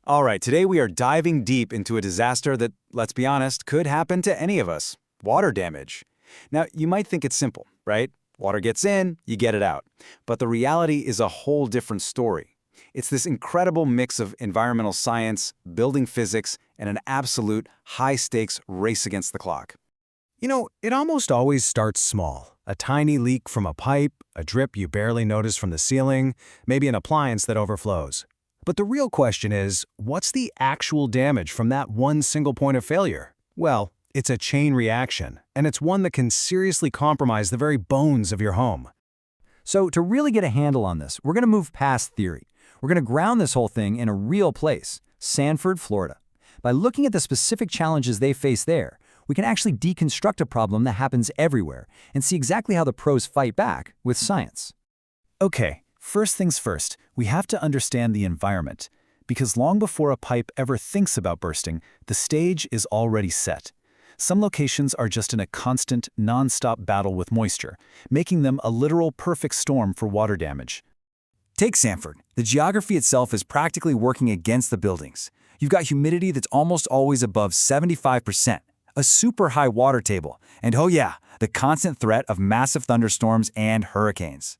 All right, today we are diving deep into a disaster that, let's be honest, could happen to any of us: water damage. Now, you might think it's simple, right? Water gets in, you get it out. But the reality is a whole different story. It's this incredible mix of environmental science, building physics, and an absolute high-stakes race against the clock. It almost always starts small. A tiny leak from a pipe, a drip you barely notice from the ceiling, maybe an appliance that overflows. But the real question is, what's the actual damage from that one single point of failure? Well, it's a chain reaction, and it's one that can seriously compromise the very bones of your home. So to really get a handle on this, we're going to move past theory. We're going to ground this whole thing in a real place, Sanford, Florida. By looking at the specific challenges they face there, we can actually deconstruct a problem that happens everywhere and see exactly how the pros fight back with science. Okay, first things first, we have to understand the environment, because long before a pipe ever thinks about bursting, the stage is already set. Some locations are just in a constant, non-stop battle with moisture, making them a literal perfect storm for water damage. Take Sanford. The geography itself is practically working against the buildings. You've got humidity that's almost always above 75%, a super high water table, and oh yeah, the constant threat of massive thunderstorms and hurricanes.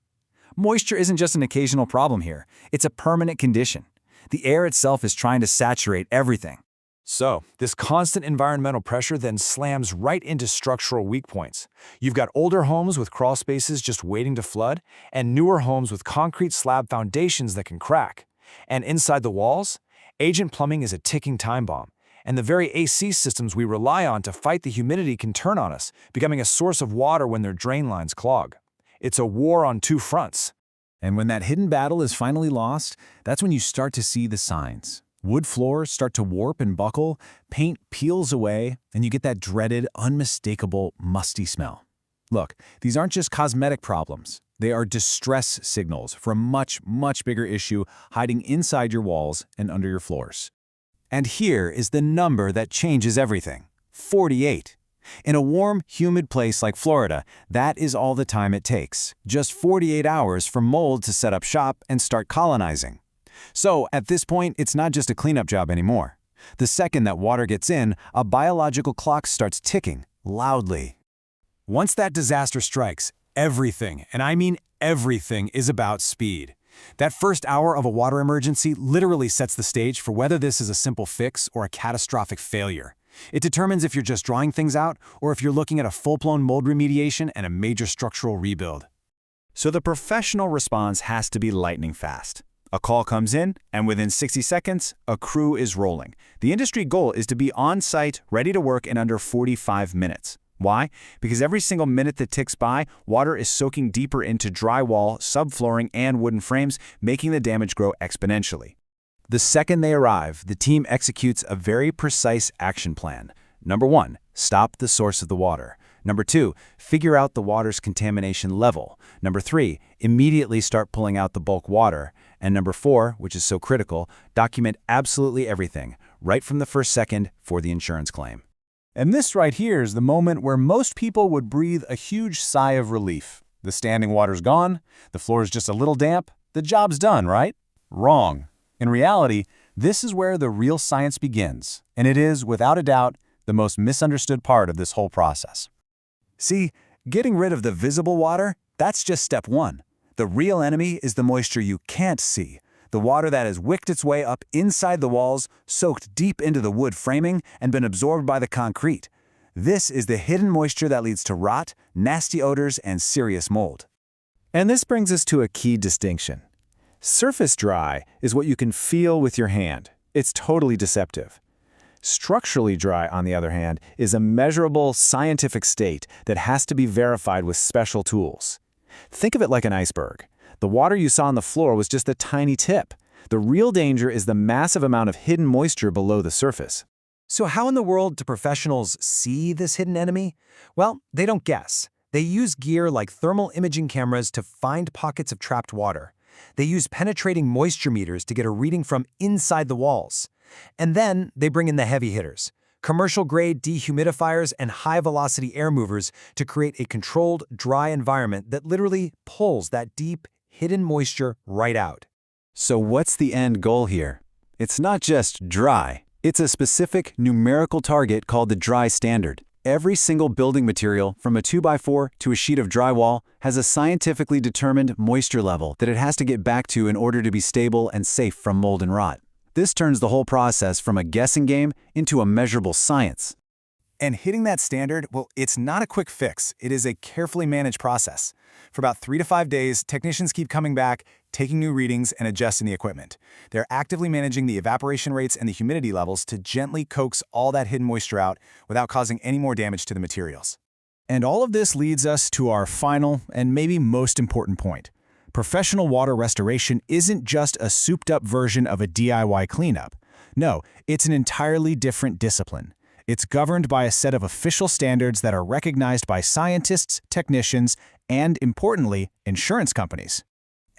Moisture isn't just an occasional problem here, it's a permanent condition. The air itself is trying to saturate everything. So, this constant environmental pressure then slams right into structural weak points. You've got older homes with crawl spaces just waiting to flood, and newer homes with concrete slab foundations that can crack. And inside the walls, agent plumbing is a ticking time bomb, and the very AC systems we rely on to fight the humidity can turn on us, becoming a source of water when their drain lines clog. It's a war on two fronts. And when that hidden battle is finally lost, that's when you start to see the signs. Wood floors start to warp and buckle, paint peels away, and you get that dreaded, unmistakable, musty smell. Look, these aren't just cosmetic problems. They are distress signals for a much, much bigger issue hiding inside your walls and under your floors. And here is the number that changes everything: 48. In a warm, humid place like Florida, that is all the time it takes. Just 48 hours for mold to set up shop and start colonizing. So, at this point, it's not just a cleanup job anymore. The second that water gets in, a biological clock starts ticking, loudly. Once that disaster strikes, everything, and I mean everything, is about speed. That first hour of a water emergency literally sets the stage for whether this is a simple fix or a catastrophic failure. It determines if you're just drawing things out or if you're looking at a full-blown mold remediation and a major structural rebuild. So the professional response has to be lightning fast. A call comes in, and within 60 seconds, a crew is rolling. The industry goal is to be on-site, ready to work in under 45 minutes. Why? Because every single minute that ticks by, water is soaking deeper into drywall, subflooring, and wooden frames, making the damage grow exponentially. The second they arrive, the team executes a very precise action plan. Number 1, stop the source of the water. Number 2, figure out the water's contamination level. Number 3, immediately start pulling out the bulk water. And number 4, which is so critical, document absolutely everything, right from the first second for the insurance claim. And this right here is the moment where most people would breathe a huge sigh of relief. The standing water's gone, the floor is just a little damp, the job's done, right? Wrong. In reality, this is where the real science begins, and it is, without a doubt, the most misunderstood part of this whole process. See, getting rid of the visible water, that's just step 1. The real enemy is the moisture you can't see, the water that has wicked its way up inside the walls, soaked deep into the wood framing, and been absorbed by the concrete. This is the hidden moisture that leads to rot, nasty odors, and serious mold. And this brings us to a key distinction. Surface dry is what you can feel with your hand. It's totally deceptive. Structurally dry, on the other hand, is a measurable scientific state that has to be verified with special tools. Think of it like an iceberg. The water you saw on the floor was just a tiny tip. The real danger is the massive amount of hidden moisture below the surface. So how in the world do professionals see this hidden enemy? Well, they don't guess. They use gear like thermal imaging cameras to find pockets of trapped water. They use penetrating moisture meters to get a reading from inside the walls. And then they bring in the heavy hitters, commercial-grade dehumidifiers and high-velocity air movers to create a controlled, dry environment that literally pulls that deep, hidden moisture right out. So what's the end goal here? It's not just dry. It's a specific numerical target called the dry standard. Every single building material, from a 2x4 to a sheet of drywall, has a scientifically determined moisture level that it has to get back to in order to be stable and safe from mold and rot. This turns the whole process from a guessing game into a measurable science. And hitting that standard, well, it's not a quick fix. It is a carefully managed process. For about 3 to 5 days, technicians keep coming back, taking new readings, and adjusting the equipment. They're actively managing the evaporation rates and the humidity levels to gently coax all that hidden moisture out without causing any more damage to the materials. And all of this leads us to our final and maybe most important point. Professional water restoration isn't just a souped-up version of a DIY cleanup. No, it's an entirely different discipline. It's governed by a set of official standards that are recognized by scientists, technicians, and, importantly, insurance companies.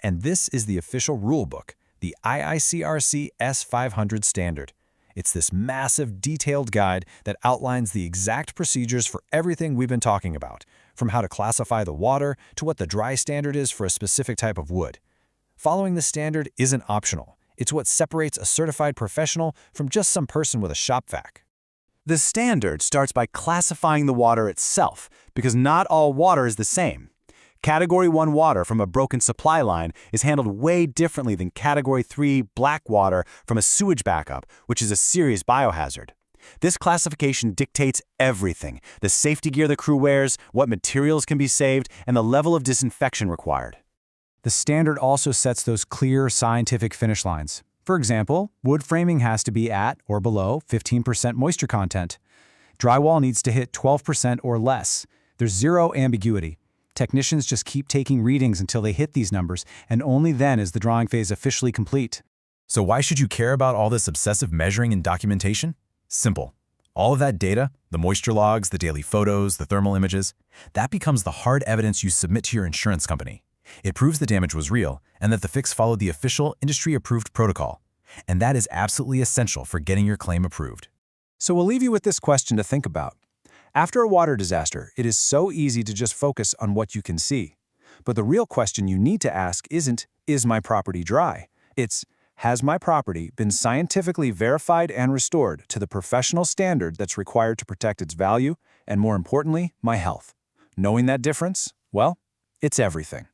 And this is the official rulebook, the IICRC S500 standard. It's this massive, detailed guide that outlines the exact procedures for everything we've been talking about, from how to classify the water to what the dry standard is for a specific type of wood. Following the standard isn't optional. It's what separates a certified professional from just some person with a shop vac. The standard starts by classifying the water itself, because not all water is the same. Category 1 water from a broken supply line is handled way differently than Category 3 black water from a sewage backup, which is a serious biohazard. This classification dictates everything: the safety gear the crew wears, what materials can be saved, and the level of disinfection required. The standard also sets those clear scientific finish lines. For example, wood framing has to be at or below 15% moisture content. Drywall needs to hit 12% or less. There's zero ambiguity. Technicians just keep taking readings until they hit these numbers, and only then is the drawing phase officially complete. So why should you care about all this obsessive measuring and documentation? Simple. All of that data, the moisture logs, the daily photos, the thermal images, that becomes the hard evidence you submit to your insurance company. It proves the damage was real and that the fix followed the official industry-approved protocol. And that is absolutely essential for getting your claim approved. So we'll leave you with this question to think about. After a water disaster, it is so easy to just focus on what you can see. But the real question you need to ask isn't, is my property dry? It's, has my property been scientifically verified and restored to the professional standard that's required to protect its value and, more importantly, my health? Knowing that difference, well, it's everything.